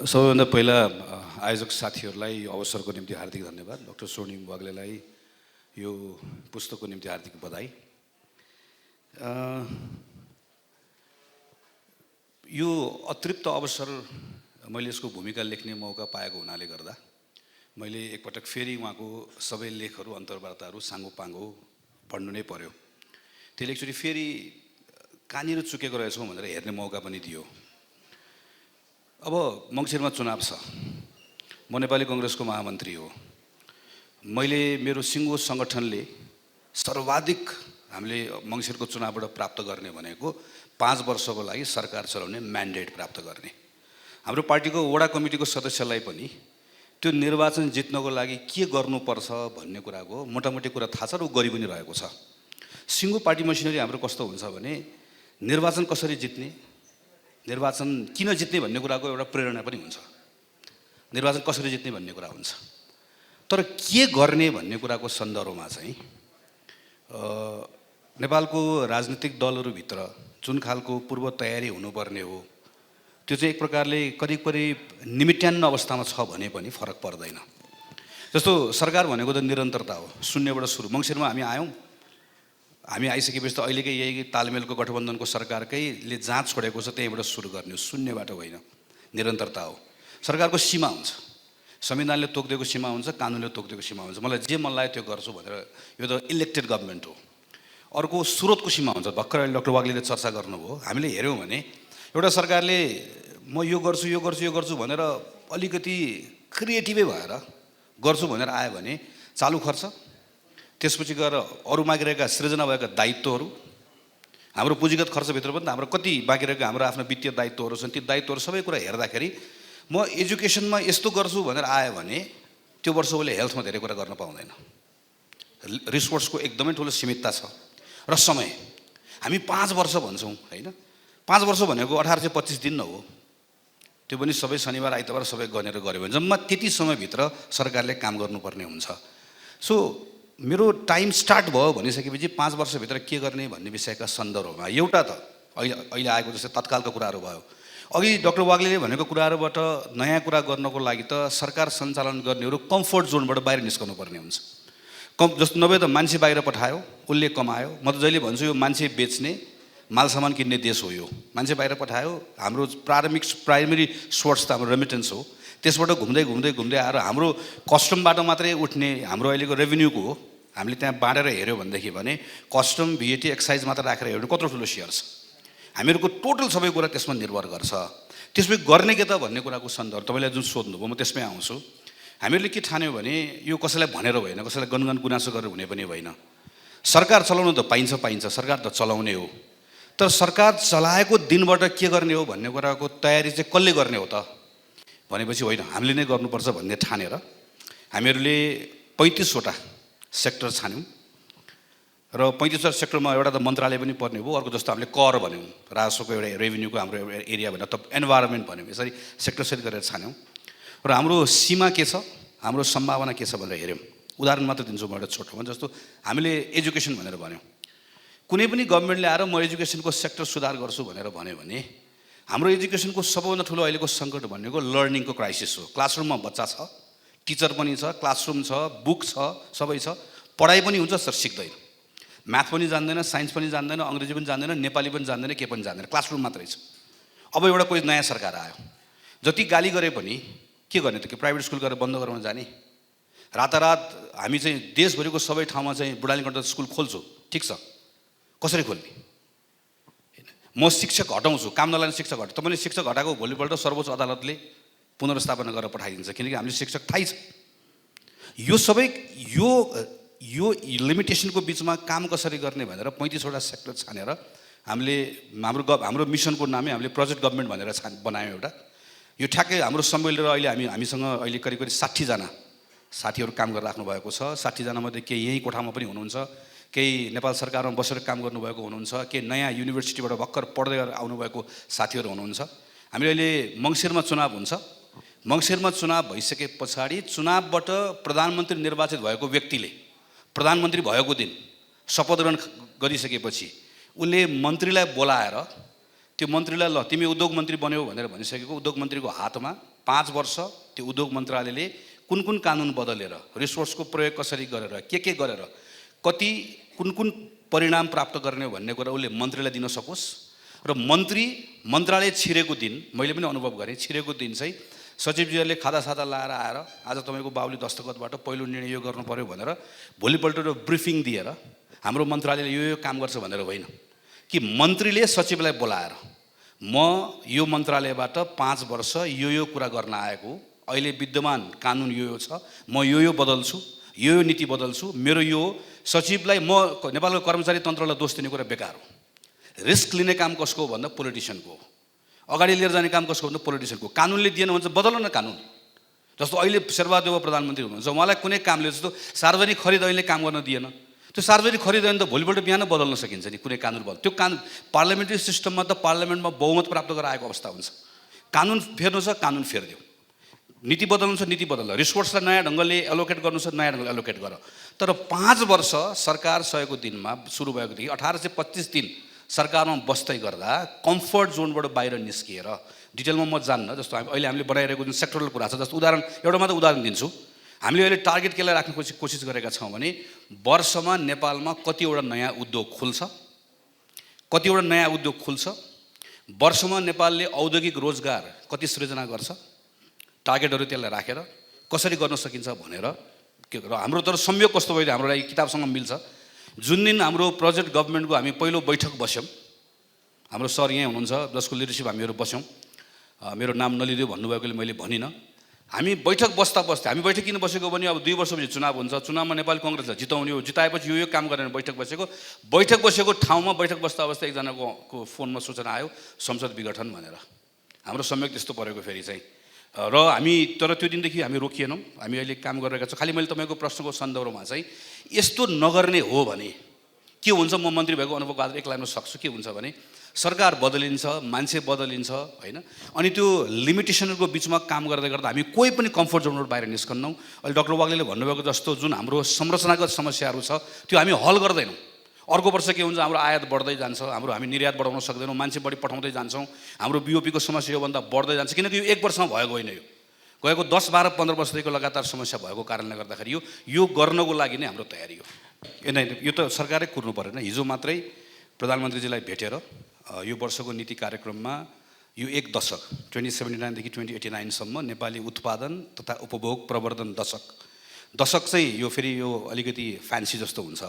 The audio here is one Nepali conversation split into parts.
सबैभन्दा पहिला आयोजक साथीहरूलाई यो अवसरको निम्ति हार्दिक धन्यवाद। डाक्टर स्वर्णिम वाग्लेलाई यो पुस्तकको निम्ति हार्दिक बधाई। यो अतिरिक्त अवसर मैले यसको भूमिका लेख्ने मौका पाएको हुनाले गर्दा मैले एकपटक फेरि उहाँको सबै लेखहरू अन्तर्वार्ताहरू साङ्गोपाङ्गो पढ्नु नै पर्यो। त्यसले एकचोटि फेरि कहाँनिर चुकेको रहेछौँ भनेर हेर्ने मौका पनि दियो। अब मङ्सिरमा चुनाव छ, म नेपाली कङ्ग्रेसको महामन्त्री हो। मैले मेरो सिङ्गो सङ्गठनले सर्वाधिक हामीले मङ्सिरको चुनावबाट प्राप्त गर्ने भनेको 5 वर्षको लागि सरकार चलाउने म्यान्डेट प्राप्त गर्ने। हाम्रो पार्टीको वडा कमिटीको सदस्यलाई पनि त्यो निर्वाचन जित्नको लागि के गर्नुपर्छ भन्ने कुराको मोटामोटी कुरा थाहा छ र ऊ गरि पनि रहेको छ। सिङ्गो पार्टी मसिनरी हाम्रो कस्तो हुन्छ भने निर्वाचन कसरी जित्ने, निर्वाचन किन जित्ने भन्ने कुराको एउटा प्रेरणा पनि हुन्छ, निर्वाचन कसरी जित्ने भन्ने कुरा हुन्छ। तर के गर्ने भन्ने कुराको सन्दर्भमा चाहिँ नेपालको राजनीतिक दलहरूभित्र जुन खालको पूर्व तयारी हुनुपर्ने हो त्यो चाहिँ एक प्रकारले करिब करिब निमित्यान्न अवस्थामा छ भने पनि फरक पर्दैन। जस्तो सरकार भनेको त निरन्तरता हो, शून्यबाट सुरु। मङ्सिरमा हामी आयौँ, हामी आइसकेपछि त अहिलेकै यही तालमेलको गठबन्धनको सरकारकैले जहाँ छोडेको छ त्यहीँबाट सुरु गर्ने हो, शून्यबाट होइन, निरन्तरता हो। सरकारको सीमा हुन्छ, संविधानले तोकिदिएको सीमा हुन्छ, कानुनले तोकिदिएको सीमा हुन्छ। मलाई जे मन लाग्यो त्यो गर्छु भनेर, यो त इलेक्टेड गभर्मेन्ट हो। अर्को स्रोतको सीमा हुन्छ, भर्खर अहिले डाक्टर वाग्लेले चर्चा गर्नुभयो। हामीले हेऱ्यौँ भने एउटा सरकारले म यो गर्छु यो गर्छु यो गर्छु भनेर अलिकति क्रिएटिभै भएर गर्छु भनेर आयो भने चालु खर्च, त्यसपछि गएर अरू बाँकी रहेका सृजना भएका दायित्वहरू, हाम्रो पुँजीगत खर्चभित्र पनि त हाम्रो कति बाँकी रहेका हाम्रो आफ्नो वित्तीय दायित्वहरू छन्। ती दायित्वहरू सबै कुरा हेर्दाखेरि म एजुकेसनमा यस्तो गर्छु भनेर आयो भने त्यो वर्ष उसले हेल्थमा धेरै कुरा गर्न पाउँदैन। रिसोर्सको एकदमै ठुलो सीमितता छ र समय। हामी 5 वर्ष भन्छौँ होइन, 5 वर्ष भनेको 1825 दिन न हो, त्यो पनि सबै शनिबार आइतबार सबै गनेर गऱ्यो भने जम्मा त्यति समयभित्र सरकारले काम गर्नुपर्ने हुन्छ। सो मेरो टाइम स्टार्ट भयो भनिसकेपछि 5 वर्षभित्र के गर्ने भन्ने विषयका सन्दर्भमा एउटा त अहिले आएको जस्तै तत्कालका कुराहरू भयो। अघि डाक्टर वाग्लेले भनेको कुराहरूबाट नयाँ कुरा गर्नको लागि त सरकार सञ्चालन गर्नेहरू कम्फर्ट जोनबाट बाहिर निस्कनु पर्ने हुन्छ। जस्तो नभए त मान्छे बाहिर पठायो, उसले कमायो। म त जहिले भन्छु यो मान्छे बेच्ने माल सामान किन्ने देश हो। यो मान्छे बाहिर पठायो, हाम्रो प्राइमेरी सोर्स त हाम्रो रेमिटेन्स हो। त्यसबाट घुम्दै घुम्दै घुम्दै आएर हाम्रो कस्टमबाट मात्रै उठ्ने हाम्रो अहिलेको रेभेन्यूको हो। हामीले त्यहाँ बाँडेर हेऱ्यो भनेदेखि भने कस्टम, भिएटी, एक्साइज मात्र राखेर हेर्नु कत्रो ठुलो सेयर छ। हामीहरूको टोटल सबै कुरा त्यसमा निर्भर गर्छ। त्यसमै गर्ने के त भन्ने कुराको सन्दर्भ तपाईँले जुन सोध्नुभयो म त्यसमै आउँछु। हामीहरूले के ठान्यौँ भने यो कसैलाई भनेर होइन, कसैलाई गनगन गुनासो गरेर हुने पनि होइन। सरकार चलाउनु त पाइन्छ, सरकार त चलाउने हो। तर सरकार चलाएको दिनबाट के गर्ने हो भन्ने कुराको तयारी चाहिँ कसले गर्ने हो त भनेपछि होइन, हामीले नै गर्नुपर्छ भन्ने ठानेर हामीहरूले 35वटा सेक्टर छान्यौँ र 35वटा सेक्टरमा एउटा त मन्त्रालय पनि पर्ने भयो। अर्को जस्तो हामीले कर भन्यौँ, राजस्वको एउटा रेभेन्यूको हाम्रो एरिया भनेर, त एन्भाइरोमेन्ट भन्यौँ। यसरी सेक्टर गरेर छान्यौँ र हाम्रो सीमा के छ, हाम्रो सम्भावना के छ भनेर हेऱ्यौँ। उदाहरण मात्र दिन्छु म एउटा छोटोमा। जस्तो हामीले एजुकेसन भनेर भन्यौँ। कुनै पनि गभर्मेन्टले आएर म एजुकेसनको सेक्टर सुधार गर्छु भनेर भन्यो भने हाम्रो एजुकेसनको सबैभन्दा ठुलो अहिलेको सङ्कट भनेको लर्निङको क्राइसिस हो। क्लासरुममा बच्चा छ, टिचर पनि छ, क्लासरुम छ, बुक छ, सबै छ, पढाइ पनि हुन्छ तर सिक्दैन। म्याथ पनि जान्दैन, साइन्स पनि जान्दैन, अङ्ग्रेजी पनि जान्दैन, नेपाली पनि जान्दैन, के पनि जान्दैन, क्लासरुम मात्रै छ। अब एउटा कोही नयाँ सरकार आयो, जति गाली गरे पनि के गर्ने त, कि प्राइभेट स्कुल गएर बन्द गराउन जाने? रातारात हामी चाहिँ देशभरिको सबै ठाउँमा चाहिँ बुढालीगढ स्कुल खोल्छु, ठिक छ, कसरी खोल्ने? म शिक्षक हटाउँछु, काम नलाग्ने शिक्षक हटाउँछु। तपाईँले शिक्षक हटाएको भोलिपल्ट सर्वोच्च अदालतले पुनर्स्थापना गरेर पठाइदिन्छ, किनकि हामीले शिक्षक थाहै छ। यो सबै यो लिमिटेसनको बिचमा काम कसरी गर्ने भनेर 35वटा सेक्टर छानेर हामीले हाम्रो मिसनको नामै हामीले प्रोजेक्ट गभर्मेन्ट भनेर बनायौँ एउटा। यो ठ्याक्कै हाम्रो सम्मेलन अहिले हामीसँग अहिले करिब 60जना साथीहरू काम गरिराख्नु भएको छ। 60जना मध्ये केही यही कोठामा पनि हुनुहुन्छ, केही नेपाल सरकारमा बसेर काम गर्नुभएको हुनुहुन्छ, केही नयाँ युनिभर्सिटीबाट भर्खर पढ्दै आउनुभएको साथीहरू हुनुहुन्छ। हामीले अहिले मङ्सिरमा चुनाव हुन्छ। मङ्सिरमा चुनाव भइसके पछाडि चुनावबाट प्रधानमन्त्री निर्वाचित भएको व्यक्तिले प्रधानमन्त्री भएको दिन शपथ ग्रहण गरिसकेपछि उसले मन्त्रीलाई बोलाएर त्यो मन्त्रीलाई ल तिमी उद्योग मन्त्री बन्यौ भनेर भनिसकेको उद्योग मन्त्रीको हातमा 5 वर्ष त्यो उद्योग मन्त्रालयले कुन कुन कानुन बदलेर रिसोर्सको प्रयोग कसरी गरेर के गरेर कति कुन परिणाम प्राप्त गर्ने भन्ने कुरा उसले मन्त्रीलाई दिन सकोस् र मन्त्रालय छिरेको दिन मैले पनि अनुभव गरेँ छिरेको दिन चाहिँ सचिवजीहरूले खातासाता लाएर आएर आज तपाईँको बाबुले दस्तखतबाट पहिलो निर्णय यो गर्नु पर्यो भनेर भोलिपल्ट ब्रिफिङ दिएर हाम्रो मन्त्रालयले यो काम गर्छ भनेर होइन कि मन्त्रीले सचिवलाई बोलाएर म यो मन्त्रालयबाट 5 वर्ष यो कुरा गर्न आएको अहिले विद्यमान कानुन यो छ म यो बदल्छु यो नीति बदल्छु मेरो यो सचिवलाई म नेपालको कर्मचारी तन्त्रलाई दोष दिने कुरा बेकार हो रिस्क लिने काम कसको हो भन्दा पोलिटिसियनको हो अगाडि लिएर जाने काम कसको भन्दा पोलिटिसियनको कानुनले दिएन भन्छ बदल न कानुन जस्तो अहिले शेरबहादुर प्रधानमन्त्री हुनुहुन्छ उहाँलाई कुनै कामले जस्तो सार्वजनिक खरिद अहिले काम गर्न दिएन त्यो सार्वजनिक खरिद ऐन त भोलिपल्ट बिहान बदल्न सकिन्छ नि कुनै कानुन बदल त्यो कानुन पार्लियामेन्ट्री सिस्टममा त पार्लियामेन्टमा बहुमत प्राप्त गरेर आएको अवस्था हुन्छ कानुन फेर्नु छ कानुन फेरिदियो नीति बदल्नु छ नीति बदल रिसोर्सलाई नयाँ ढङ्गले एलोकेट गर्नु छ नयाँ ढङ्गले एलोकेट गर तर 5 वर्ष सरकार सहेको दिनमा सुरु भएको देखि 1825 दिन सरकारमा बस्दै गर्दा कम्फर्ट जोनबाट बाहिर निस्किएर डिटेलमा म जान्न जस्तो अहिले हामीले बनाइरहेको जुन सेक्टरल कुरा छ जस्तो उदाहरण एउटा मात्र उदाहरण दिन्छु हामीले अहिले टार्गेट केलाई राख्ने कोसिस गरेका छौँ भने वर्षमा नेपालमा कतिवटा नयाँ उद्योग खुल्छ वर्षमा नेपालले औद्योगिक रोजगार कति सृजना गर्छ टार्गेटहरू त्यसलाई राखेर कसरी गर्न सकिन्छ भनेर के र हाम्रो तर संयोग कस्तो भयो हाम्रो लागि किताबसँग मिल्छ जुन दिन हाम्रो प्रोजेक्ट गभर्नमेन्टको हामी पहिलो बैठक बस्यौँ हाम्रो सर यहीँ हुनुहुन्छ जसको लिडरसिप हामीहरू बस्यौँ मेरो नाम नलिदियो भन्नुभएकोले मैले भनिनँ हामी बैठक बस्दा हामी बैठक किन बसेको भने अब 2 वर्षपछि चुनाव हुन्छ चुनावमा नेपाली कङ्ग्रेसलाई जिताउने हो जिताएपछि यो काम गरेर बैठक बसेको ठाउँमा बैठक बस्दा अवस्था एकजनाको फोनमा सूचना आयो संसद विघटन भनेर हाम्रो संयोग त्यस्तो परेको फेरि चाहिँ र हामी तर त्यो दिनदेखि हामी रोकिएनौँ हामी अहिले काम गरिरहेका छौँ खालि मैले तपाईँको प्रश्नको सन्दर्भमा चाहिँ यस्तो नगर्ने हो भने के हुन्छ म मन्त्री भएको अनुभवको आधार एक लाइन सक्छु के हुन्छ भने सरकार बदलिन्छ मान्छे बदलिन्छ होइन अनि त्यो लिमिटेसनहरूको बिचमा काम गर्दै गर्दा हामी कोही पनि कम्फर्ट जोनबाट बाहिर निस्कन्नौँ अहिले डाक्टर वाग्लेले भन्नुभएको जस्तो जुन हाम्रो संरचनागत समस्याहरू छ त्यो हामी हल गर्दैनौँ अर्को वर्ष के हुन्छ हाम्रो आयात बढ्दै जान्छ हामी निर्यात बढाउन सक्दैनौँ मान्छे बढी पठाउँदै जान्छौँ हाम्रो बिओपीको समस्या योभन्दा बढ्दै जान्छ किनकि यो 1 वर्षमा भएको होइन यो गएको 10, 12, 15 वर्षदेखिको लगातार समस्या भएको कारणले गर्दाखेरि यो गर्नको लागि नै हाम्रो तयारी हो यो त सरकारै कुर्नु परेन हिजो मात्रै प्रधानमन्त्रीजीलाई भेटेर यो वर्षको नीति कार्यक्रममा यो 1 दशक 2079 देखि 2089 सम्म नेपाली उत्पादन तथा उपभोग प्रवर्धन दशक चाहिँ यो फेरि यो अलिकति फ्यान्सी जस्तो हुन्छ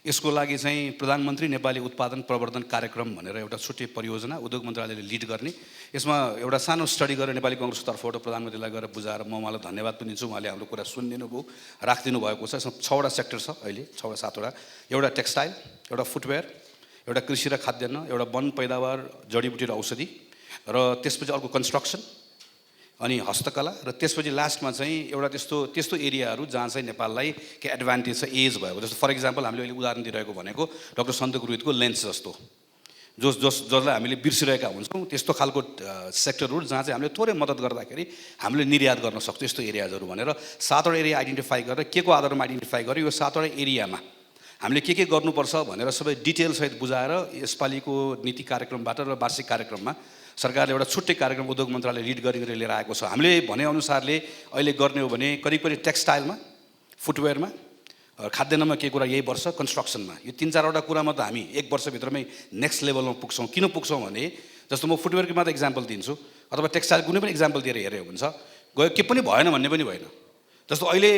यसको लागि चाहिँ प्रधानमन्त्री नेपाली उत्पादन प्रवर्धन कार्यक्रम भनेर एउटा छुट्टै परियोजना उद्योग मन्त्रालयले लिड गर्ने यसमा एउटा सानो स्टडी गरेर नेपाली कङ्ग्रेसको तर्फबाट प्रधानमन्त्रीलाई गएर बुझाएर म उहाँलाई धन्यवाद पनि दिन्छु उहाँले हाम्रो कुरा सुनिदिनु भयो राखिदिनु भएको छ यसमा 6वटा सेक्टर छ अहिले 6 वा 7वटा एउटा टेक्सटाइल एउटा फुटवेयर एउटा कृषि र खाद्यान्न एउटा वन पैदावार जडीबुटी र औषधि र त्यसपछि अर्को कन्स्ट्रक्सन अनि हस्तकला र त्यसपछि लास्टमा चाहिँ एउटा त्यस्तो एरियाहरू जहाँ चाहिँ नेपाललाई के एडभान्टेज छ एज भएको जस्तो फर इक्जाम्पल हामीले अहिले उदाहरण दिइरहेको भनेको डाक्टर सन्तोक रुइतको लेन्स जस्तो जसलाई हामीले बिर्सिरहेका हुन्छौँ त्यस्तो खालको सेक्टरहरू जहाँ चाहिँ हामीले थोरै मद्दत गर्दाखेरि हामीले निर्यात गर्न सक्छौँ यस्तो एरियाजहरू भनेर 7वटा एरिया आइडेन्टिफाई गरेर के को आधारमा आइडेन्टिफाई गरेर यो 7वटा एरियामा हामीले के गर्नुपर्छ भनेर सबै डिटेलसहित बुझाएर यसपालिको नीति कार्यक्रमबाट र वार्षिक कार्यक्रममा सरकारले एउटा छुट्टै कार्यक्रम उद्योग मन्त्रालय लिड गरेर लिएर आएको छ हामीले भनेअनुसारले अहिले गर्ने हो भने करिब टेक्सटाइलमा फुटवेयरमा खाद्यान्नमा के कुरा यही वर्ष कन्स्ट्रक्सनमा यो 3-4वटा कुरामा त हामी 1 वर्षभित्रमै नेक्स्ट लेभलमा पुग्छौँ किन पुग्छौँ भने जस्तो म फुटवेयरको मात्र इक्जाम्पल दिन्छु अथवा टेक्सटाइल कुनै पनि इक्जाम्पल दिएर हेऱ्यो हुन्छ गयो के पनि भएन भन्ने पनि भएन जस्तो अहिले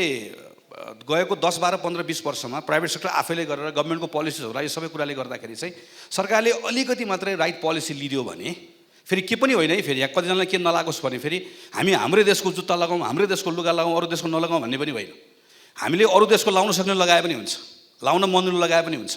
गएको 10, 12, 15, 20 वर्षमा प्राइभेट सेक्टर आफैले गरेर गभर्मेन्टको पोलिसिजहरू यो सबै कुराले गर्दाखेरि चाहिँ सरकारले अलिकति मात्रै राइट पोलिसी लिदियो भने फेरि के पनि होइन है फेरि यहाँ कतिजनालाई के नलागोस् भने फेरि हामी हाम्रै देशको जुत्ता लगाउँ हाम्रै देशको लुगा लगाउँ अरू देशको नलगाउँ भन्ने पनि होइन हामीले अरू देशको लाउन सक्ने लगाए पनि हुन्छ लाउन मन लगाए पनि हुन्छ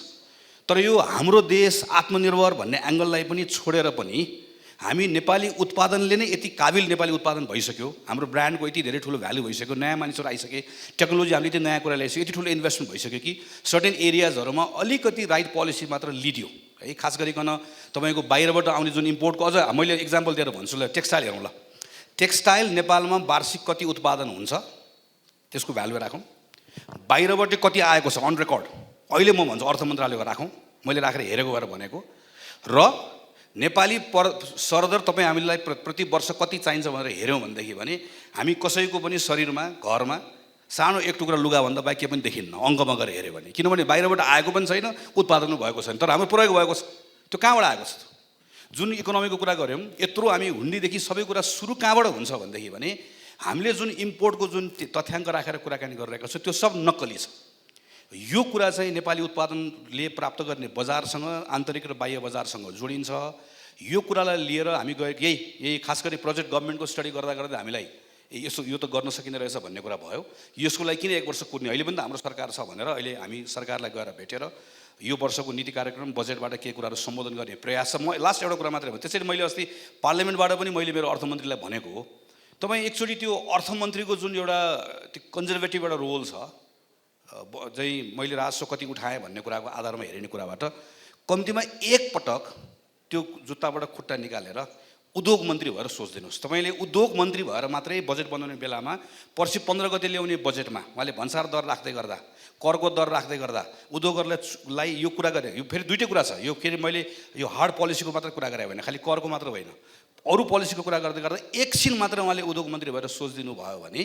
तर यो हाम्रो देश आत्मनिर्भर भन्ने एङ्गललाई पनि छोडेर पनि हामी नेपाली उत्पादनले नै यति काबिल नेपाली उत्पादन भइसक्यो हाम्रो ब्रान्डको यति धेरै ठुलो भ्यालु भइसक्यो नयाँ मानिसहरू आइसके टेक्नोलोजी हामीले यति नयाँ कुरा ल्याइसक्यो यति ठुलो इन्भेस्टमेन्ट भइसक्यो कि सर्टेन एरियाजहरूमा अलिकति राइट पोलिसी मात्र लिदियो है खास गरिकन तपाईँको बाहिरबाट आउने जुन इम्पोर्टको अझ मैले इक्जाम्पल दिएर भन्छु ल टेक्सटाइल हेरौँ ल टेक्सटाइल नेपालमा वार्षिक कति उत्पादन हुन्छ त्यसको भ्यालु राखौँ बाहिरबाट कति आएको छ अन रेकर्ड अहिले म भन्छु अर्थ मन्त्रालयको राखौँ मैले राखेर हेरेको भएर भनेको र नेपाली सरदर तपाईँ हामीलाई प्रति वर्ष कति चाहिन्छ भनेर हेऱ्यौँ भनेदेखि भने हामी कसैको पनि शरीरमा घरमा सानो एक टुक्रा लुगाभन्दा बाहेक केही पनि देखिन्न अङ्कमा गएर हेऱ्यो भने, किनभने बाहिरबाट आएको पनि छैन, उत्पादन पनि भएको छैन, तर हाम्रो प्रयोग भएको छ। त्यो कहाँबाट आएको छ? जुन इकोनोमीको कुरा गऱ्यौँ, यत्रो हामी हुन्डीदेखि सबै कुरा सुरु कहाँबाट हुन्छ भनेदेखि भने हामीले जुन इम्पोर्टको जुन तथ्याङ्क राखेर कुराकानी गरिरहेको छ त्यो सब नक्कली छ। यो कुरा चाहिँ नेपाली उत्पादनले प्राप्त गर्ने बजारसँग, आन्तरिक र बाह्य बजारसँग जोडिन्छ। यो कुरालाई लिएर हामी गए यही खास गरी प्रोजेक्ट गभर्मेन्टको स्टडी गर्दा गर्दै हामीलाई यसो यो त गर्न सकिँदो रहेछ भन्ने कुरा भयो। यसको लागि किन 1 वर्ष कुर्ने, अहिले पनि त हाम्रो सरकार छ भनेर अहिले हामी सरकारलाई गएर भेटेर यो वर्षको नीति कार्यक्रम बजेटबाट के कुराहरू सम्बोधन गर्ने प्रयास छ। म लास्ट एउटा कुरा मात्रै हो, त्यसरी मैले अस्ति पार्लियामेन्टबाट पनि मैले मेरो अर्थमन्त्रीलाई भनेको हो, तपाईँ एकचोटि त्यो अर्थमन्त्रीको जुन एउटा त्यो कन्जर्भेटिभ एउटा रोल छ, चाहिँ मैले राजस्व कति उठाएँ भन्ने कुराको आधारमा हेरिने कुराबाट कम्तीमा एक पटक त्यो जुत्ताबाट खुट्टा निकालेर उद्योग मन्त्री भएर सोचिदिनुहोस्। तपाईँले उद्योग मन्त्री भएर मात्रै बजेट बनाउने बेलामा पर्सि 15 गते ल्याउने बजेटमा उहाँले भन्सार दर राख्दै गर्दा, करको दर राख्दै गर्दा उद्योगहरूलाई यो कुरा गरे। यो फेरि दुईटै कुरा छ, यो फेरि मैले यो हार्ड पोलिसीको मात्र कुरा गरेँ होइन, खालि करको मात्र होइन, अरू पोलिसीको कुरा गर्दै गर्दा एकछिन मात्र उहाँले उद्योग मन्त्री भएर सोचिदिनु भयो भने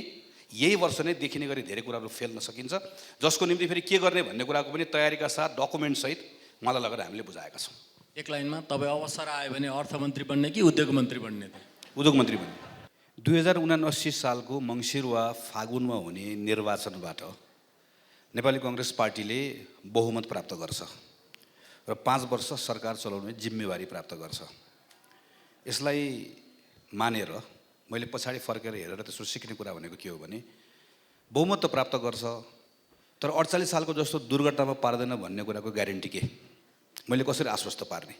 यही वर्ष नै देखिने गरी धेरै कुराहरू फेल्न सकिन्छ, जसको निम्ति फेरि के गर्ने भन्ने कुराको पनि तयारीका साथ डकुमेन्टसहित उहाँलाई लगेर हामीले बुझाएका छौँ। एक लाइनमा तपाईँ अवसर आयो भने अर्थमन्त्री बन्ने कि उद्योग मन्त्री बन्ने? उद्योग मन्त्री बन्ने। 2079 सालको मङ्सिर वा फागुनमा हुने निर्वाचनबाट नेपाली कङ्ग्रेस पार्टीले बहुमत प्राप्त गर्छ र 5 वर्ष सरकार चलाउने जिम्मेवारी प्राप्त गर्छ। यसलाई मानेर मैले पछाडि फर्केर हेरेर त्यसको सिक्ने कुरा भनेको के हो भने बहुमत त प्राप्त गर्छ तर 48 सालको जस्तो दुर्घटनामा पार्दैन भन्ने कुराको ग्यारेन्टी के? मैले कसरी आश्वस्त पार्ने?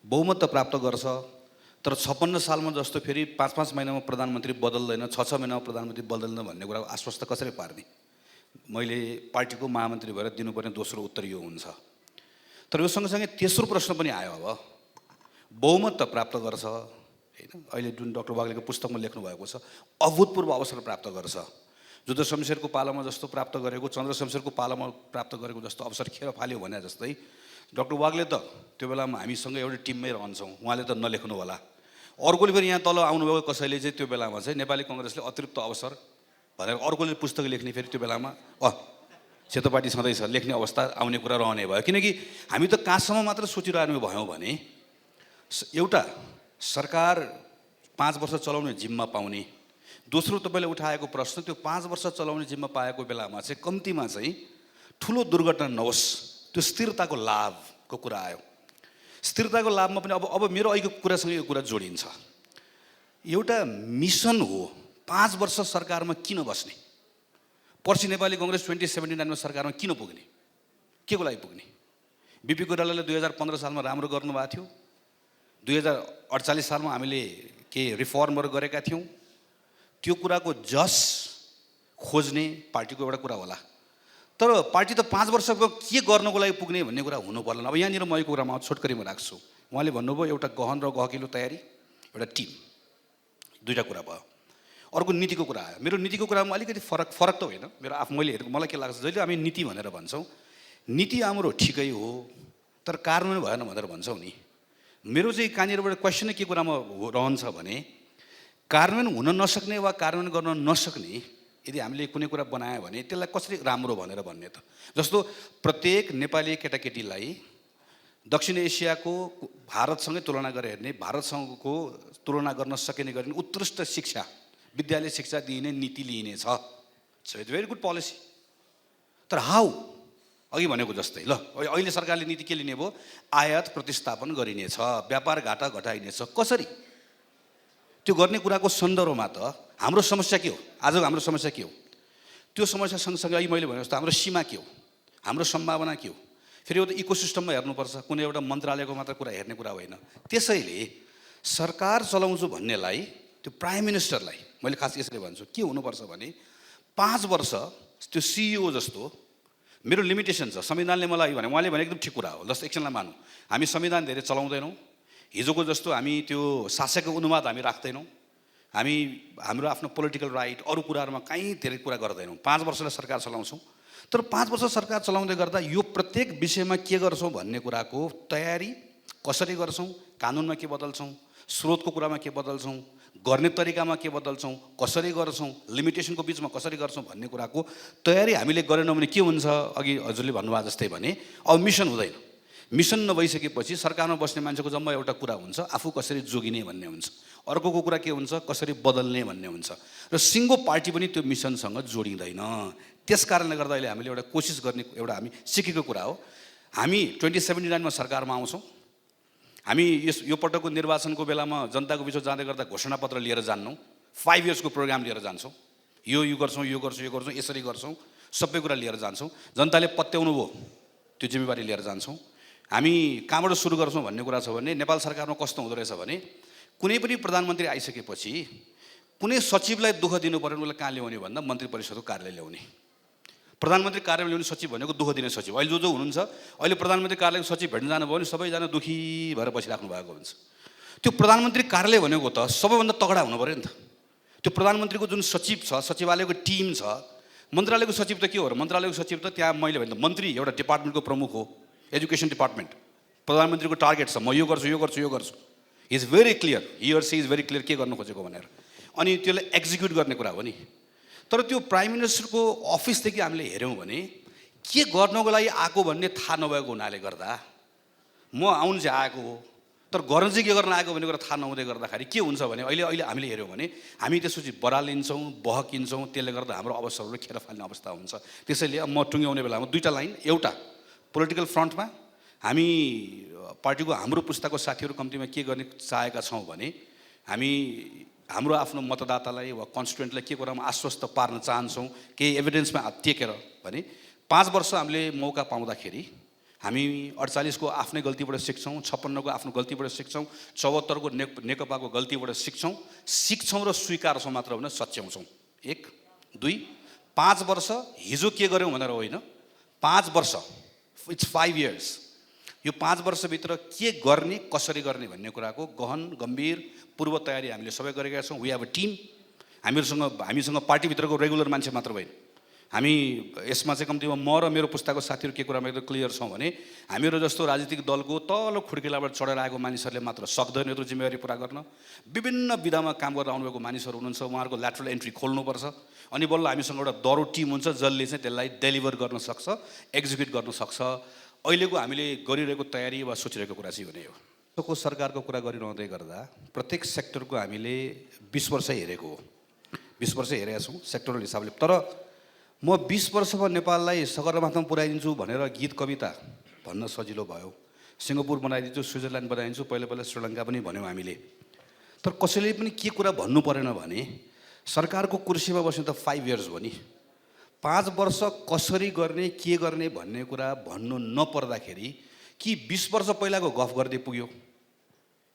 बहुमत त प्राप्त गर्छ तर 56 सालमा जस्तो फेरि 5-5 महिनामा प्रधानमन्त्री बदल्दैन, 6-6 महिनामा प्रधानमन्त्री बदल्दैन भन्ने कुराको आश्वस्त कसरी पार्ने? मैले पार्टीको महामन्त्री भएर दिनुपर्ने दोस्रो उत्तर यो हुन्छ। तर यो सँगसँगै तेस्रो प्रश्न पनि आयो। अब बहुमत त प्राप्त गर्छ होइन, अहिले जुन डाक्टर वाग्लेको पुस्तकमा लेख्नु भएको छ, अभूतपूर्व अवसर प्राप्त गर्छ। जुद्ध शमशेरको पालामा जस्तो प्राप्त गरेको, चन्द्र शमशेरको पालामा प्राप्त गरेको जस्तो अवसर खेर फाल्यो भने जस्तै डाक्टर वाग्ले त त्यो बेलामा हामीसँग एउटै टिममै रहन्छौँ, उहाँले त नलेख्नु होला। अर्कोले पनि यहाँ तल आउनुभएको कसैले चाहिँ त्यो बेलामा चाहिँ नेपाली कङ्ग्रेसले अतिरिक्त अवसर भनेर अर्कोले पुस्तक लेख्ने, फेरि त्यो बेलामा सेतो पार्टी सधैँ छ लेख्ने अवस्था आउने कुरा रहने भयो। किनकि हामी त कहाँसम्म मात्र सोचिरहनु भयौँ भने एउटा सरकार 5 वर्ष चलाउने जिम्मा पाउने, दोस्रो तपाईँले उठाएको प्रश्न त्यो 5 वर्ष चलाउने जिम्मा पाएको बेलामा चाहिँ कम्तीमा चाहिँ ठुलो दुर्घटना नहोस्, त्यो स्थिरताको लाभको कुरा आयो। स्थिरताको लाभमा पनि अब मेरो अहिलेको कुरासँग यो कुरा जोडिन्छ। एउटा मिसन हो 5 वर्ष सरकारमा किन बस्ने, पर्सि नेपाली कङ्ग्रेस 2079 सरकारमा किन पुग्ने, के को लागि पुग्ने? बिपी कोइरालाले 2015 सालमा राम्रो गर्नुभएको थियो, 2048 सालमा हामीले केही रिफर्महरू गरेका थियौँ, त्यो कुराको जस खोज्ने पार्टीको एउटा कुरा होला। तर पार्टी त 5 वर्षको के गर्नको लागि पुग्ने भन्ने कुरा हुनु पर्दैन। अब यहाँनिर म यो कुरामा छोटकरीमा राख्छु। उहाँले भन्नुभयो एउटा गहन र गहकिलो तयारी, एउटा टिम, दुईवटा कुरा भयो। अर्को नीतिको कुरा आयो। मेरो नीतिको कुरामा अलिकति फरक त होइन, मेरो मैले हेरेको मलाई के लाग्छ, जहिले हामी नीति भनेर भन्छौँ, नीति हाम्रो ठिकै हो तर कार्यान्वयन भएन भनेर भन्छौँ नि। मेरो चाहिँ कहाँनिरबाट क्वेसन के कुरामा रहन्छ भने कार्यान्वयन हुन नसक्ने वा कार्यान्वयन गर्न नसक्ने यदि हामीले कुनै कुरा बनायो भने त्यसलाई कसरी राम्रो भनेर भन्ने त। जस्तो प्रत्येक नेपाली केटाकेटीलाई दक्षिण एसियाको भारतसँगै तुलना गरेर हेर्ने, भारतसँगको तुलना गर्न सकिने गर्ने उत्कृष्ट शिक्षा, विद्यालय शिक्षा दिइने नीति लिइनेछ। It's very good policy. तर हाउ? अघि भनेको जस्तै ल अहिले सरकारले नीति के लिने भयो? आयात प्रतिस्थापन गरिनेछ, व्यापार घाटा घटाइनेछ। कसरी? त्यो गर्ने कुराको सन्दर्भमा त हाम्रो समस्या के हो? आजको हाम्रो समस्या के हो? त्यो समस्या सँगसँगै अहिले मैले भने जस्तो हाम्रो सीमा के हो, हाम्रो सम्भावना के हो, फेरि एउटा इकोसिस्टममा हेर्नुपर्छ, कुनै एउटा मन्त्रालयको मात्र कुरा हेर्ने कुरा होइन। त्यसैले सरकार चलाउँछु भन्नेलाई, त्यो प्राइम मिनिस्टरलाई मैले खास यसरी भन्छु के हुनुपर्छ भने 5 वर्ष त्यो सिइओ जस्तो मेरो लिमिटेसन छ। संविधानले मलाई भने, उहाँले भने एकदम ठिक कुरा हो। जस्तो एकछिनलाई मानौँ हामी संविधान धेरै चलाउँदैनौँ, हिजोको जस्तो हामी त्यो शासकको अनुवाद हामी राख्दैनौँ, हामी हाम्रो आफ्नो पोलिटिकल राइट अरू कुराहरूमा कहीँ धेरै कुरा गर्दैनौँ, 5 वर्षलाई सरकार चलाउँछौँ। तर 5 वर्ष सरकार चलाउँदै गर्दा यो प्रत्येक विषयमा के गर्छौँ भन्ने कुराको तयारी कसरी गर्छौँ, कानुनमा के बदल्छौँ, स्रोतको कुरामा के बदल्छौँ, गर्ने तरिकामा के बदल्छौँ, कसरी गर्छौँ, लिमिटेसनको बिचमा कसरी गर्छौँ भन्ने कुराको तयारी हामीले गरेनौँ भने के हुन्छ, अघि हजुरले भन्नुभएको जस्तै भने अब मिसन हुँदैन। मिसन नभइसकेपछि सरकारमा बस्ने मान्छेको जम्मा एउटा कुरा हुन्छ, आफू कसरी जोगिने भन्ने हुन्छ, अर्कोको कुरा के हुन्छ, कसरी बदल्ने भन्ने हुन्छ, र सिङ्गो पार्टी पनि त्यो मिसनसँग जोडिँदैन। त्यस कारणले गर्दा अहिले हामीले एउटा कोसिस गर्ने एउटा हामी सिकेको कुरा हो। हामी 2079 सरकारमा आउँछौँ। हामी यो पटकको निर्वाचनको बेलामा जनताको बिचमा जाँदै गर्दा घोषणापत्र लिएर जान्नौँ, 5 इयर्सको प्रोग्राम लिएर जान्छौँ, यो गर्छौँ, यो गर्छौँ, यो गर्छौँ, यसरी गर्छौँ, सबै कुरा लिएर जान्छौँ। जनताले पत्याउनु भयो, त्यो जिम्मेवारी लिएर जान्छौँ। हामी कहाँबाट सुरु गर्छौँ भन्ने कुरा छ भने नेपाल सरकारमा कस्तो हुँदो रहेछ भने कुनै पनि प्रधानमन्त्री आइसकेपछि कुनै सचिवलाई दुःख दिनु पऱ्यो भने उसलाई कहाँ ल्याउने भन्दा मन्त्री परिषदको कार्यालय ल्याउने। प्रधानमन्त्री कार्यालय ल्याउने सचिव भनेको दुःख दिने सचिव। अहिले जो हुनुहुन्छ, अहिले प्रधानमन्त्री कार्यालयको सचिव भेट्न जानुभयो भने सबैजना दुःखी भएर बसिराख्नु भएको हुन्छ। त्यो प्रधानमन्त्री कार्यालय भनेको त सबैभन्दा तगडा हुनु पऱ्यो नि त। त्यो प्रधानमन्त्रीको जुन सचिव छ, सचिवालयको टिम छ, मन्त्रालयको सचिव त के हो र, मन्त्रालयको सचिव त त्यहाँ मैले भने त मन्त्री एउटा डिपार्टमेन्टको प्रमुख हो, एजुकेसन डिपार्टमेन्ट। प्रधानमन्त्रीको टार्गेट छ, म यो गर्छु, यो गर्छु, यो गर्छु। He is very clear, he or she is very clear के गर्नु खोजेको भनेर, अनि त्यसलाई एक्जिक्युट गर्ने कुरा हो नि। तर त्यो प्राइम मिनिस्टरको अफिसदेखि हामीले हेऱ्यौँ भने के गर्नको लागि आएको भन्ने थाहा नभएको हुनाले गर्दा, म आउनु चाहिँ आएको हो तर गर्न चाहिँ के गर्न आएको भन्ने कुरा थाहा नहुँदै गर्दाखेरि के हुन्छ भने अहिले हामीले हेऱ्यौँ भने हामी त्यसपछि बरालिन्छौँ, बहकिन्छौँ, त्यसले गर्दा हाम्रो अवसरहरू खेर फाल्ने अवस्था हुन्छ। त्यसैले म टुङ्ग्याउने बेलामा दुईवटा लाइन, एउटा पोलिटिकल फ्रन्टमा हामी पार्टीको हाम्रो पुस्ताको साथीहरू कम्तीमा के गर्ने चाहेका छौँ भने हामी हाम्रो आफ्नो मतदातालाई वा कन्स्टिट्युएन्टलाई के कुरामा आश्वस्त पार्न चाहन्छौँ, केही एभिडेन्समा टेकेर भने 5 वर्ष हामीले मौका पाउँदाखेरि हामी 48को आफ्नै गल्तीबाट सिक्छौँ, 56को आफ्नो गल्तीबाट सिक्छौँ, 74को नेकपाको गल्तीबाट सिक्छौँ र स्वीकार्छौँ मात्र होइन, सच्याउँछौँ। 1, 2, 5 वर्ष हिजो के गऱ्यौँ भनेर होइन, 5 वर्ष, इट्स 5 इयर्स। यो 5 वर्षभित्र के गर्ने, कसरी गर्ने भन्ने कुराको गहन गम्भीर पूर्व तयारी हामीले सबै गरेका छौँ। We have a team. हामीसँग पार्टीभित्रको रेगुलर मान्छे मात्र होइन, हामी यसमा चाहिँ कम्तीमा म र मेरो पुस्ताको साथीहरू के कुरामा एकदम क्लियर छौँ भने हामीहरू जस्तो राजनीतिक दलको तल खुड्किलाबाट चढेर आएको मानिसहरूले मात्र सक्दैन यत्रो जिम्मेवारी पुरा गर्न। विभिन्न विधामा काम गरेर आउनुभएको मानिसहरू हुनुहुन्छ, उहाँहरूको ल्याटरल एन्ट्री खोल्नुपर्छ, अनि बल्ल हामीसँग एउटा दरो टिम हुन्छ जसले चाहिँ त्यसलाई डेलिभर गर्न सक्छ, एक्जिक्युट गर्न सक्छ। अहिलेको हामीले गरिरहेको तयारी वा सोचिरहेको कुरा चाहिँ हुने हो। को सरकारको कुरा गरिरहँदै गर्दा प्रत्येक सेक्टरको हामीले 20 वर्ष हेरेको हो, 20 वर्ष हेरेका छौँ सेक्टरल हिसाबले। तर म 20 वर्षमा नेपाललाई सगरमाथामा पुर्याइदिन्छु भनेर गीत कविता भन्न सजिलो भयो, सिङ्गापुर बनाइदिन्छु, स्विजरल्यान्ड बनाइदिन्छु, पहिला श्रीलङ्का पनि भन्यौँ हामीले। तर कसैले पनि के कुरा भन्नु परेन भने सरकारको कुर्सीमा बस्ने त 5 इयर्स हो नि, 5 वर्ष कसरी गर्ने, के गर्ने भन्ने कुरा भन्नु नपर्दाखेरि कि 20 वर्ष पहिलाको गफ गर्दै पुग्यो,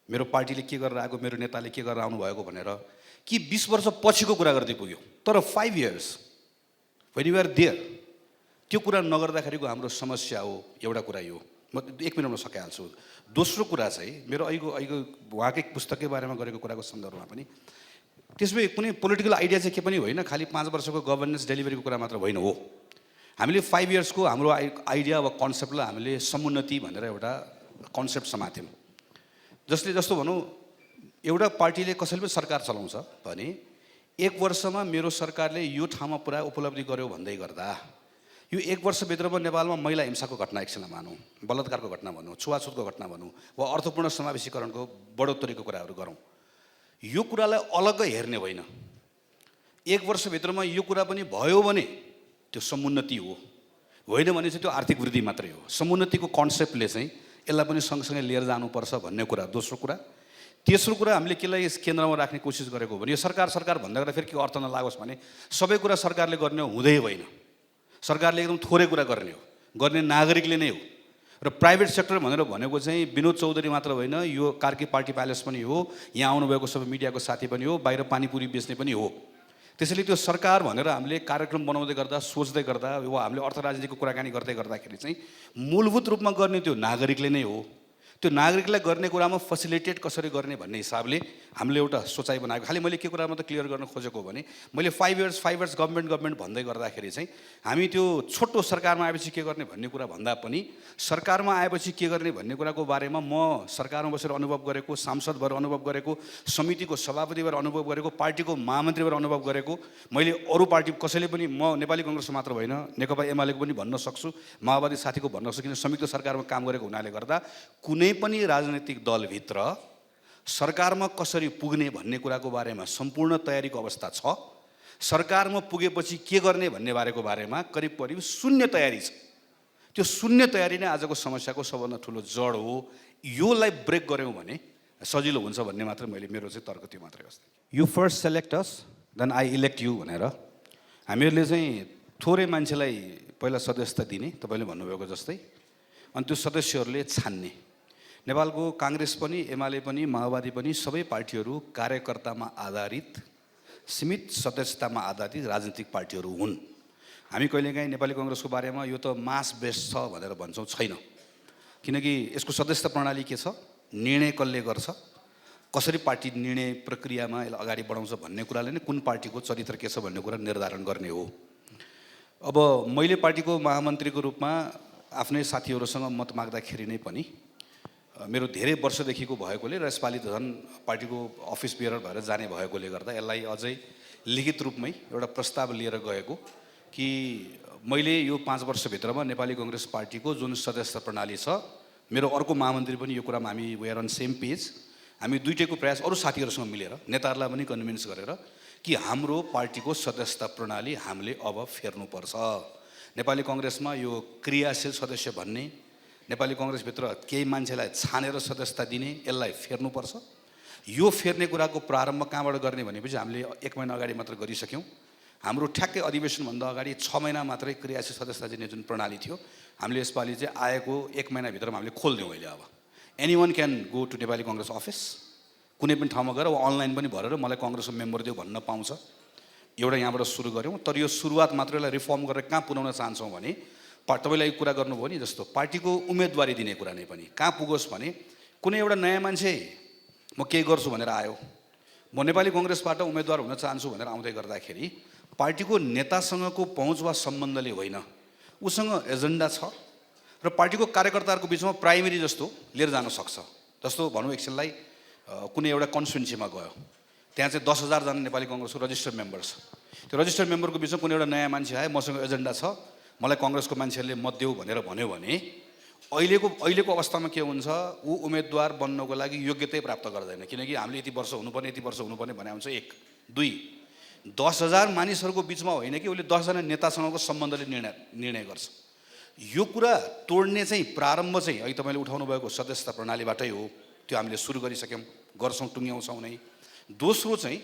मेरो पार्टीले के गरेर आएको, मेरो नेताले के गरेर आउनुभएको भनेर, कि 20 वर्ष पछिको कुरा गर्दै पुग्यो। तर 5 years when you are there, त्यो कुरा नगर्दाखेरिको हाम्रो समस्या हो। एउटा कुरा यो म 1 मिनटमा सकिहाल्छु। दोस्रो कुरा चाहिँ मेरो अहिलेको उहाँकै पुस्तकै बारेमा गरेको कुराको सन्दर्भमा पनि त्यसमै कुनै पोलिटिकल आइडिया चाहिँ के पनि होइन, खालि 5 वर्षको गभर्नेन्स डेलिभरीको कुरा मात्र होइन हो। हामीले 5 इयर्सको हाम्रो आइडिया वा कन्सेप्टलाई हामीले समुन्नति भनेर एउटा कन्सेप्ट समात्यौँ। जस्तो भनौँ एउटा पार्टीले कसैले पनि सरकार चलाउँछ भने 1 वर्षमा मेरो सरकारले यो ठाउँमा पुरा उपलब्धि गर्यो भन्दै गर्दा यो 1 वर्षभित्रमा नेपालमा महिला हिंसाको घटना एकछिनलाई मानौँ, बलात्कारको घटना भनौँ, छुवाछुतको घटना भनौँ वा अर्थपूर्ण समावेशीकरणको बढोत्तरीको कुराहरू गरौँ, यो कुरालाई अलग्गै हेर्ने होइन। 1 वर्षभित्रमा यो कुरा पनि भयो भने त्यो समुन्नति हो, होइन भने चाहिँ त्यो आर्थिक वृद्धि मात्रै हो। समुन्नतिको कन्सेप्टले चाहिँ यसलाई पनि सँगसँगै लिएर जानुपर्छ भन्ने कुरा दोस्रो कुरा। तेस्रो कुरा हामीले केलाई केन्द्रमा राख्ने कोसिस गरेको हो भने यो सरकार भन्दा गर्दा फेरि के अर्थ नलागोस् भने सबै कुरा सरकारले गर्ने हुँदै होइन, सरकारले एकदम थोरै कुरा गर्ने हो, गर्ने नागरिकले नै हो। र प्राइभेट सेक्टर भनेको चाहिँ विनोद चौधरी मात्र होइन, यो कार्की पार्टी प्यालेस पनि हो, यहाँ आउनुभएको सबै मिडियाको साथी पनि हो, बाहिर पानीपुरी बेच्ने पनि हो। त्यसैले त्यो सरकार भनेर हामीले कार्यक्रम बनाउँदै गर्दा, सोच्दै गर्दा वा हामीले अर्थ राजनीतिको कुराकानी गर्दै गर्दाखेरि चाहिँ मूलभूत रूपमा गर्ने त्यो नागरिकले नै हो। त्यो नागरिकलाई गर्ने कुरामा फेसिलिटेट कसरी गर्ने भन्ने हिसाबले हामीले एउटा सोचाइ बनाएको। खालि मैले के कुरा मात्र क्लियर गर्न खोजेको भने मैले 5 इयर्स गभर्मेन्ट भन्दै गर्दाखेरि चाहिँ हामी त्यो छोटो सरकारमा आएपछि के गर्ने भन्ने कुरा भन्दा पनि सरकारमा आएपछि के गर्ने भन्ने कुराको बारेमा म सरकारमा बसेर अनुभव गरेको, सांसद भएर अनुभव गरेको, समितिको सभापति भएर अनुभव गरेको, पार्टीको महामन्त्री भएर अनुभव गरेको, मैले अरू पार्टी कसैले पनि म नेपाली कांग्रेसको मात्र होइन नेकपा एमालेको पनि भन्न सक्छु, माओवादी साथीको भन्न सक्छु, किन संयुक्त सरकारमा काम गरेको हुनाले गर्दा कुनै पनि राजनीतिक दलभित्र सरकारमा कसरी पुग्ने भन्ने कुराको बारेमा सम्पूर्ण तयारीको अवस्था छ। सरकारमा पुगेपछि के गर्ने भन्ने बारेमा करिब शून्य तयारी छ। त्यो शून्य तयारी नै आजको समस्याको सबभन्दा ठुलो जड हो। योलाई ब्रेक गऱ्यौँ भने सजिलो हुन्छ भन्ने मात्र मेरो चाहिँ तर्क त्यो मात्रै हो। You first select us then I elect you भनेर हामीहरूले चाहिँ थोरै मान्छेलाई पहिला सदस्यता दिने, तपाईँले भन्नुभएको जस्तै, अनि त्यो सदस्यहरूले छान्ने। नेपालको कांग्रेस पनि एमाले पनि माओवादी पनि सबै पार्टीहरू कार्यकर्तामा आधारित सीमित सदस्यतामा आधारित राजनीतिक पार्टीहरू हुन्। हामी कहिलेकाहीँ नेपाली कांग्रेसको बारेमा यो त मास बेस्ड छ भनेर भन्छौँ, छैन। किनकि यसको सदस्यता प्रणाली के छ, निर्णय कसले गर्छ, कसरी पार्टी निर्णय प्रक्रियामा यसलाई अगाडि बढाउँछ भन्ने कुराले नै कुन पार्टीको चरित्र के छ भन्ने कुरा निर्धारण गर्ने हो। अब मैले पार्टीको महामन्त्रीको रूपमा आफ्नै साथीहरूसँग मत माग्दाखेरि नै पनि मेरो धेरै वर्षदेखिको भएकोले र यसपालि झन् पार्टीको अफिस बियरर भएर जाने भएकोले गर्दा यसलाई अझै लिखित रूपमै एउटा प्रस्ताव लिएर गएको कि मैले यो 5 वर्षभित्रमा नेपाली कांग्रेस पार्टीको जुन सदस्यता प्रणाली छ, मेरो अर्को महामन्त्री पनि यो कुरामा हामी we are on same page, हामी दुईटैको प्रयास अरू साथीहरूसँग मिलेर नेताहरूलाई पनि कन्भिन्स गरेर कि हाम्रो पार्टीको सदस्यता प्रणाली हामीले अब फेर्नुपर्छ। नेपाली कांग्रेसमा यो क्रियाशील सदस्य भन्ने, नेपाली कांग्रेसभित्र केही मान्छेलाई छानेर सदस्यता दिने, यसलाई फेर्नुपर्छ। यो फेर्ने कुराको प्रारम्भ कहाँबाट गर्ने भनेपछि हामीले 1 महिना अगाडि मात्र गरिसक्यौँ। हाम्रो ठ्याक्कै अधिवेशनभन्दा अगाडि 6 महिना मात्रै क्रियाशील सदस्यता दिने जुन प्रणाली थियो, हामीले यसपालि चाहिँ आएको 1 महिनाभित्रमा हामीले खोलिदियौँ। अहिले अब anyone can go to Nepali Congress office, कुनै पनि ठाउँमा गएर अनलाइन पनि भरेर मलाई कांग्रेसको मेम्बर दियो भन्न पाउँछ। एउटा यहाँबाट सुरु गऱ्यौँ, तर यो सुरुवात मात्र यसलाई रिफर्म गरेर कहाँ पुर्याउन चाहन्छौँ भने तपाईँले यो कुरा गर्नुभयो नि जस्तो पार्टीको उम्मेदवारी दिने कुरा नै पनि कहाँ पुगोस् भने कुनै एउटा नयाँ मान्छे म केही गर्छु भनेर आयो, म नेपाली कांग्रेसबाट उम्मेदवार हुन चाहन्छु भनेर आउँदै गर्दाखेरि पार्टीको नेतासँगको पहुँच वा सम्बन्धले होइन, उसँग एजेन्डा छ र पार्टीको कार्यकर्ताहरूको बिचमा प्राइमेरी जस्तो लिएर जान सक्छ। जस्तो भनौँ एकछिनलाई कुनै एउटा कन्स्टिट्युन्सीमा गयो, त्यहाँ चाहिँ 10,000 जना नेपाली कांग्रेसको रजिस्टर्ड मेम्बर छ। त्यो रजिस्टर्ड मेम्बरको बिचमा कुनै एउटा नयाँ मान्छे आयो, मसँग एजेन्डा छ, मलाई कांग्रेसको मान्छेहरूले मत देऊ भनेर भन्यो भने अहिलेको अवस्थामा के हुन्छ, ऊ उम्मेदवार बन्नको लागि योग्यतै प्राप्त गर्दैन। किनकि हामीले यति वर्ष हुनुपर्ने भने हुन्छ। 1 2 10,000 मानिसहरूको बिचमा होइन कि उसले 10 जना नेतासँगको सम्बन्धले निर्णय गर्छ। यो कुरा तोड्ने चाहिँ प्रारम्भ चाहिँ अहिले तपाईँले उठाउनु भएको सदस्यता प्रणालीबाटै हो। त्यो हामीले सुरु गरिसक्यौँ, गर्छौँ, टुङ्ग्याउँछौँ नै। दोस्रो चाहिँ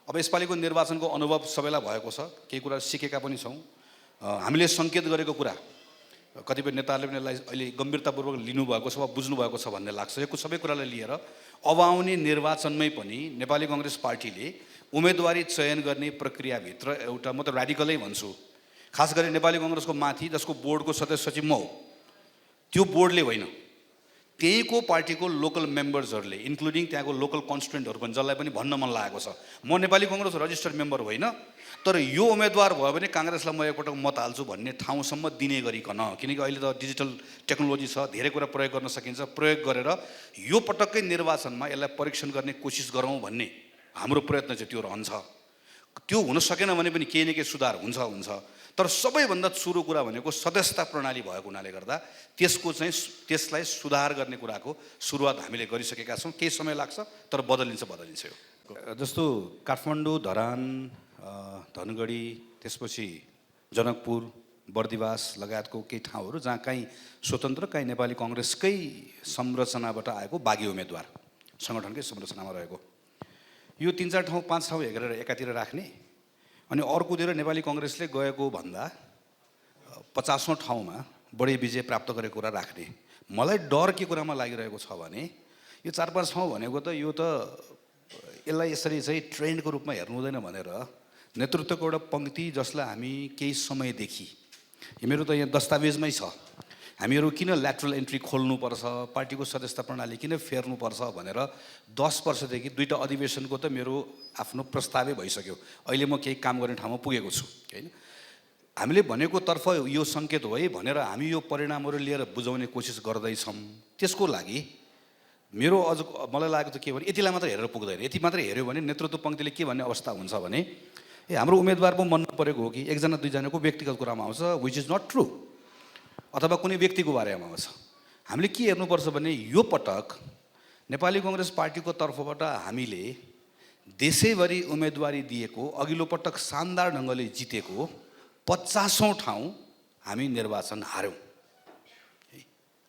अब यसपालिको निर्वाचनको अनुभव सबैलाई भएको छ, केही कुरा सिकेका पनि छौँ। हामीले सङ्केत गरेको कुरा कतिपय नेताहरूले पनि यसलाई अहिले गम्भीरतापूर्वक लिनुभएको छ वा बुझ्नुभएको छ भन्ने लाग्छ। यो सबै कुरालाई लिएर अब आउने निर्वाचनमै पनि नेपाली कांग्रेस पार्टीले उम्मेदवारी चयन गर्ने प्रक्रियाभित्र एउटा, म त र्याडिकलै भन्छु, खास गरी नेपाली कांग्रेसको माथि जसको बोर्डको सदस्य सचिव म हो, त्यो बोर्डले होइन, त्यहीको पार्टीको लोकल मेम्बर्सहरूले इन्क्लुडिङ त्यहाँको लोकल कन्स्टिट्युएन्टहरू पनि, जसलाई पनि भन्न मन लागेको छ म नेपाली कांग्रेस रजिस्टर्ड मेम्बर होइन, तर यो उम्मेदवार भयो भने कांग्रेसलाई म एकपटक मत हाल्छु भन्ने ठाउँसम्म दिने गरिकन। किनकि अहिले त डिजिटल टेक्नोलोजी छ, धेरै कुरा प्रयोग गर्न सकिन्छ। प्रयोग गरेर यो पटक्कै निर्वाचनमा यसलाई परीक्षण गर्ने कोसिस गरौँ भन्ने हाम्रो प्रयत्न चाहिँ त्यो रहन्छ। त्यो हुन सकेन भने पनि केही न केही सुधार हुन्छ। तर सबैभन्दा सुरु कुरा भनेको सदस्यता प्रणाली भएको हुनाले गर्दा त्यसलाई सुधार गर्ने कुराको सुरुवात हामीले गरिसकेका छौँ। केही समय लाग्छ, तर बदलिन्छ यो। जस्तो काठमाडौँ, धरान, धनगढी, त्यसपछि जनकपुर, बर्दिवास लगायतको केही ठाउँहरू जहाँ काहीँ स्वतन्त्र काहीँ नेपाली कांग्रेसकै संरचनाबाट आएको बागी उम्मेदवार सङ्गठनकै संरचनामा रहेको, यो 3-4 ठाउँ 5 ठाउँ हेरेर एकातिर राख्ने, अनि अर्कोतिर नेपाली कांग्रेसले गएको भन्दा 50औं ठाउँमा बढी विजय प्राप्त गरेको कुरा राख्ने। मलाई डर के कुरामा लागिरहेको छ भने यो 4-5 ठाउँ भनेको त यो त यसलाई यसरी चाहिँ ट्रेन्डको रूपमा हेर्नु हुँदैन भनेर नेतृत्वको एउटा पङ्क्ति जसलाई हामी केही समयदेखि, यो मेरो त यहाँ दस्तावेजमै छ, हामीहरू किन ल्याटरल एन्ट्री खोल्नुपर्छ, पार्टीको सदस्यता प्रणाली किन फेर्नुपर्छ भनेर 10 वर्षदेखि 2टा अधिवेशनको त मेरो आफ्नो प्रस्तावै भइसक्यो। अहिले म केही काम गर्ने ठाउँमा पुगेको छु हैन। हामीले भनेको तर्फ यो सङ्केत हो है भनेर हामी यो परिणामहरू लिएर बुझाउने कोसिस गर्दैछौँ। त्यसको लागि मेरो अझ मलाई लागेको के भने यतिलाई मात्र हेरेर पुग्दैन। यति मात्र हेऱ्यो भने नेतृत्व पङ्क्तिले के भन्ने अवस्था हुन्छ भने हाम्रो उम्मेदवार पो मन नपरेको हो कि एकजना दुईजनाको व्यक्तिगत कुरामा आउँछ, विच इज नट ट्रु, अथवा कुनै व्यक्तिको बारेमा आउँछ। हामीले के हेर्नुपर्छ भने यो पटक नेपाली काङ्ग्रेस पार्टीको तर्फबाट हामीले देशैभरि उम्मेदवारी दिएको, अघिल्लो पटक शानदार ढङ्गले जितेको 50औं ठाउँ हामी निर्वाचन हार्यौँ।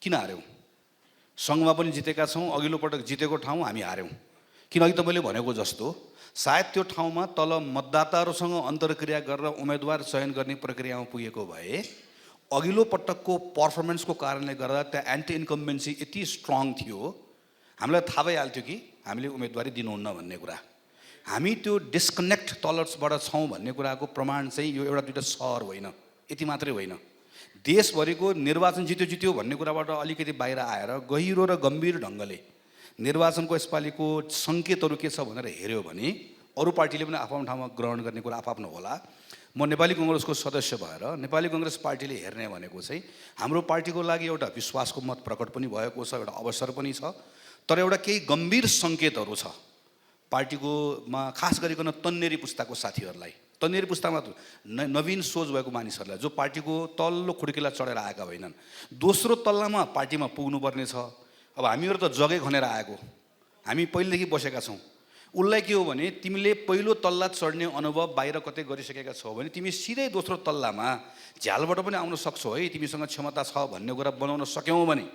किन हार्यौँ? सङ्घमा पनि जितेका छौँ, अघिल्लो पटक जितेको ठाउँ हामी हार्यौँ। किनकि तपाईँले भनेको जस्तो सायद त्यो ठाउँमा तल मतदाताहरूसँग अन्तर्क्रिया गरेर उम्मेदवार चयन गर्ने प्रक्रियामा पुगेको भए अघिल्लो पटकको पर्फर्मेन्सको कारणले गर्दा त्यहाँ एन्टी इन्कम्बेन्सी यति स्ट्रङ थियो, हामीलाई थाहा भइहाल्थ्यो कि हामीले उम्मेदवारी दिनुहुन्न भन्ने कुरा। हामी त्यो डिस्कनेक्ट तलर्सबाट छौँ भन्ने कुराको प्रमाण चाहिँ यो एउटा दुईवटा सहर होइन, यति मात्रै होइन। देशभरिको निर्वाचन जित्यो भन्ने कुराबाट अलिकति बाहिर आएर गहिरो र गम्भीर ढङ्गले निर्वाचनको यसपालिको सङ्केतहरू के छ भनेर हेऱ्यो भने अरू पार्टीले पनि आफ्नो ठाउँमा ग्रहण गर्ने कुरा आफ्नो होला। म नेपाली काङ्ग्रेसको सदस्य भएर नेपाली काङ्ग्रेस पार्टीले हेर्ने भनेको चाहिँ हाम्रो पार्टीको लागि एउटा विश्वासको मत प्रकट पनि भएको छ, एउटा अवसर पनि छ, तर एउटा केही गम्भीर सङ्केतहरू छ पार्टीकोमा, खास गरिकन तन्नेरी पुस्ताको साथीहरूलाई, तन्नेरी पुस्तामा नवीन सोच भएको मानिसहरूलाई जो पार्टीको तल्लो खुड्किला चढेर आएका होइनन्। दोस्रो तल्लामा पार्टीमा पुग्नुपर्ने छ। अब हामीहरू त जगै खनेर आएको, हामी पहिलेदेखि बसेका छौँ। उसलाई के हो भने तिमीले पहिलो तल्ला चढ्ने अनुभव बाहिर कतै गरिसकेका छौ भने तिमी सिधै दोस्रो तल्लामा झ्यालबाट पनि आउन सक्छौ है, तिमीसँग क्षमता छ भन्ने कुरा बनाउन सक्यौँ भने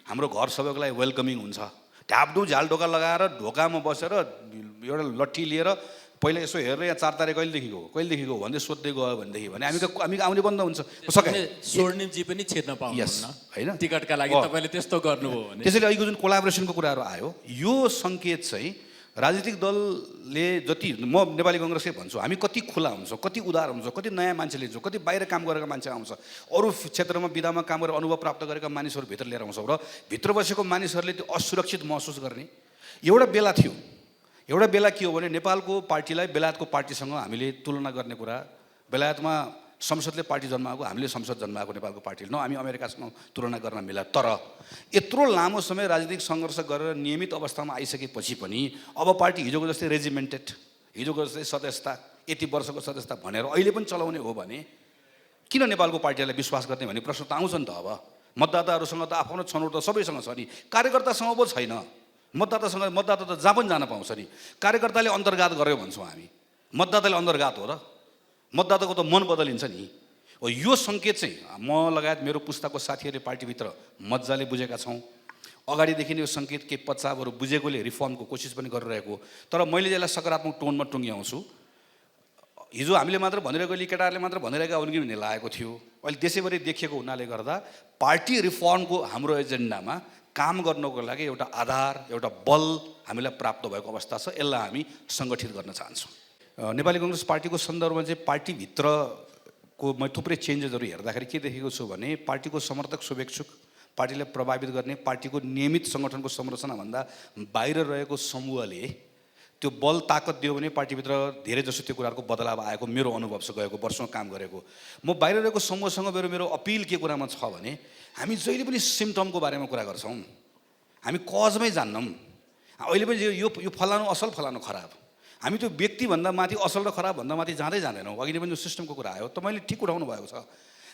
हाम्रो घर सबैको लागि वेलकमिङ हुन्छ। ढापडु झ्याल ढोका लगाएर ढोकामा बसेर एउटा लट्ठी लिएर पहिला यसो हेरेर यहाँ 4 तारिक कहिलेदेखिको भन्दै सोध्दै गयो भनेदेखि भने हामी आउने बन्द हुन्छ। स्वर्णिमजी पनि छिर्न पाउनुहुन्न हैन, टिकटका लागि तपाईँले त्यस्तो गर्नुभयो भने। त्यसैले अहिलेको जुन कोलाबोरेसनको कुराहरू आयो यो सङ्केत चाहिँ राजनीतिक दलले जति, म नेपाली काङ्ग्रेसकै भन्छु, हामी कति खुला हुन्छौँ, कति उदार हुन्छौँ, कति नयाँ मान्छे लिन्छौँ, कति बाहिर काम गरेका मान्छे आउँछ, अरू क्षेत्रमा विधामा काम गरेर अनुभव प्राप्त गरेका मानिसहरू भित्र लिएर आउँछौँ र भित्र बसेको मानिसहरूले त्यो असुरक्षित महसुस गर्ने एउटा बेला थियो। एउटा बेला के हो भने नेपालको पार्टीलाई बेलायतको पार्टीसँग हामीले तुलना गर्ने कुरा, बेलायतमा संसदले पार्टी जन्माएको, हामीले संसद जन्माएको नेपालको पार्टीले, न हामी अमेरिकासँग तुलना गर्न मिल्ला। तर यत्रो लामो समय राजनीतिक सङ्घर्ष गरेर नियमित अवस्थामा आइसकेपछि पनि अब पार्टी हिजोको जस्तै रेजिमेन्टेड, हिजोको जस्तै सदस्यता, यति वर्षको सदस्यता भनेर अहिले पनि चलाउने हो भने किन नेपालको पार्टीलाई विश्वास गर्ने भन्ने प्रश्न त आउँछ नि त। अब मतदाताहरूसँग त आफ्नो छनौट त सबैसँग छ नि, कार्यकर्तासँग पो छैन। मतदाता त जहाँ पनि जान पाउँछ नि। कार्यकर्ताले अन्तर्घात गर्यो भन्छौँ हामी, मतदाताले अन्तर्घात हो र? मतदाताको त मन बदलिन्छ नि। हो यो सङ्केत चाहिँ म लगायत मेरो पुस्ताको साथीहरूले पार्टीभित्र मजाले बुझेका छौँ। अगाडिदेखि नै यो सङ्केत के पचावहरू बुझेकोले रिफर्मको कोसिस पनि गरिरहेको, तर मैले यसलाई सकारात्मक टोनमा टुङ्ग्याउँछु। हिजो हामीले मात्र भनिरहेको, केटाहरूले मात्र भनिरहेका हुन् कि भन्ने लागेको थियो। अहिले देशैभरि देखिएको हुनाले गर्दा पार्टी रिफर्मको हाम्रो एजेन्डामा काम गर्नको लागि एउटा आधार, एउटा बल हामीलाई प्राप्त भएको अवस्था छ। यसलाई हामी सङ्गठित गर्न चाहन्छौँ। नेपाली काङ्ग्रेस पार्टीको सन्दर्भमा चाहिँ पार्टीभित्रको म थुप्रै चेन्जेसहरू हेर्दाखेरि के देखेको छु भने पार्टीको समर्थक शुभेच्छुक, पार्टीलाई प्रभावित गर्ने, पार्टीको नियमित सङ्गठनको संरचनाभन्दा बाहिर रहेको समूहले त्यो बल ताकत दियो भने पार्टीभित्र धेरै जसो त्यो कुराहरूको बदलाव आएको मेरो अनुभव छ, गएको वर्षमा काम गरेको। म बाहिर रहेको समूहसँग मेरो अपिल के कुरामा छ भने हामी जहिले पनि सिम्टमको बारेमा कुरा गर्छौँ, हामी कजमै जान्नौँ। अहिले पनि यो फलानु असल फलानु खराब, हामी त्यो व्यक्तिभन्दा माथि असल र खराब भन्दा माथि जाँदै जाँदैनौँ। अघि नै पनि सिस्टमको कुरा आयो, तपाईँले ठिक उठाउनु भएको छ।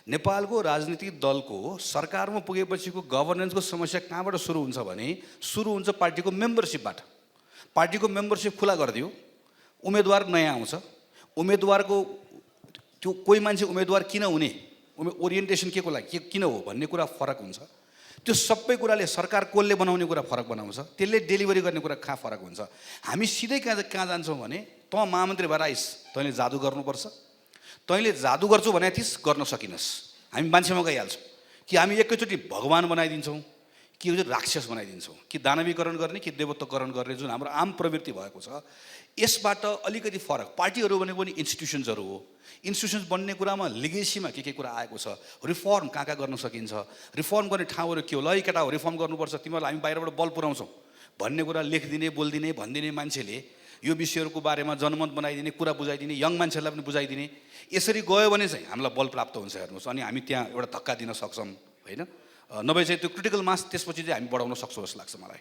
नेपालको राजनीतिक दलको सरकारमा पुगेपछिको गभर्नेन्सको समस्या कहाँबाट सुरु हुन्छ भने सुरु हुन्छ पार्टीको मेम्बरसिपबाट। पार्टीको मेम्बरसिप खुला गरिदियो, उम्मेदवार नयाँ आउँछ, उम्मेदवारको त्यो कोही मान्छे उम्मेदवार किन हुने, ओरिएन्टेसन के को लागि, किन हो भन्ने कुरा फरक हुन्छ। त्यो सबै कुराले सरकार कसले बनाउने कुरा फरक बनाउँछ, त्यसले डेलिभरी गर्ने कुरा कहाँ फरक हुन्छ। हामी सिधै कहाँ जान्छौँ भने त महामन्त्री भएर आइस, तैँले जादु गर्नुपर्छ, तैँले जादु गर्छौ भने थिस् गर्न सकिनस्, हामी मान्छेमा गइहाल्छौँ कि हामी एकैचोटि भगवान बनाइदिन्छौँ कि यो चाहिँ राक्षस बनाइदिन्छौँ, कि दानवीकरण गर्ने कि देवत्वकरण गर्ने जुन हाम्रो आम प्रवृत्ति भएको छ, यसबाट अलिकति फरक। पार्टीहरू भनेको पनि इन्स्टिट्युसन्सहरू हो। इन्स्टिट्युसन्स बन्ने कुरामा लिगेसीमा के कुरा आएको छ, रिफर्म कहाँ कहाँ गर्न सकिन्छ, रिफर्म गर्ने ठाउँहरू के हो, ल केटा हो रिफर्म गर्नुपर्छ, तिमीहरूलाई हामी बाहिरबाट बल पुऱ्याउँछौँ भन्ने कुरा लेखिदिने, बोलिदिने, भनिदिने मान्छेले यो विषयहरूको बारेमा जनमत बनाइदिने, कुरा बुझाइदिने, यङ मान्छेहरूलाई पनि बुझाइदिने, यसरी गयो भने चाहिँ हामीलाई बल प्राप्त हुन्छ। हेर्नुहोस्, अनि हामी त्यहाँ एउटा धक्का दिन सक्छौँ होइन। नभए चाहिँ त्यो क्रिटिकल मास त्यसपछि चाहिँ हामी बढाउन सक्छौँ जस्तो लाग्छ मलाई।